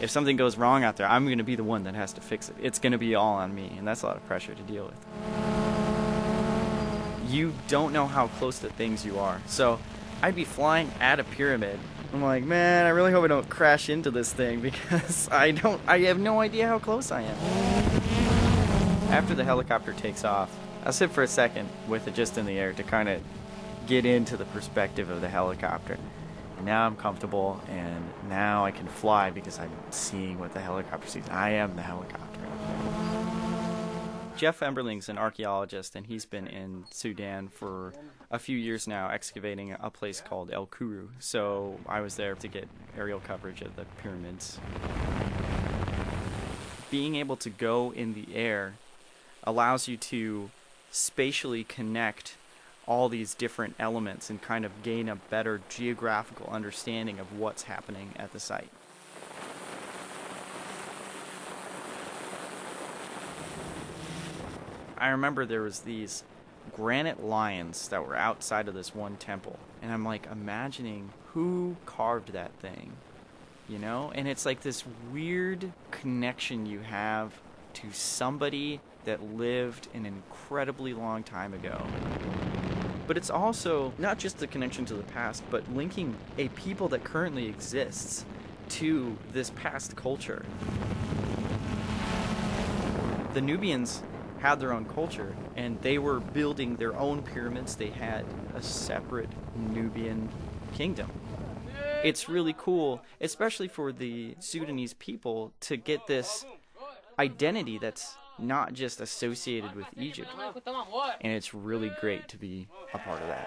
If something goes wrong out there, I'm going to be the one that has to fix it. It's going to be all on me, and that's a lot of pressure to deal with. You don't know how close to things you are. So I'd be flying at a pyramid. I'm like, man, I really hope I don't crash into this thing because I have no idea how close I am. After the helicopter takes off, I'll sit for a second with it just in the air to kind of get into the perspective of the helicopter. And now I'm comfortable, and now I can fly because I'm seeing what the helicopter sees. I am the helicopter. Jeff Emberling's an archaeologist, and he's been in Sudan for a few years now, excavating a place called El Kuru. So I was there to get aerial coverage of the pyramids. Being able to go in the air allows you to spatially connect all these different elements and kind of gain a better geographical understanding of what's happening at the site. I remember there was these granite lions that were outside of this one temple, and I'm like imagining who carved that thing, you know? And it's like this weird connection you have to somebody that lived an incredibly long time ago. But it's also not just the connection to the past, but linking a people that currently exists to this past culture. The Nubians had their own culture, and they were building their own pyramids. They had a separate Nubian kingdom. It's really cool, especially for the Sudanese people, to get this identity that's not just associated with Egypt. And it's really great to be a part of that.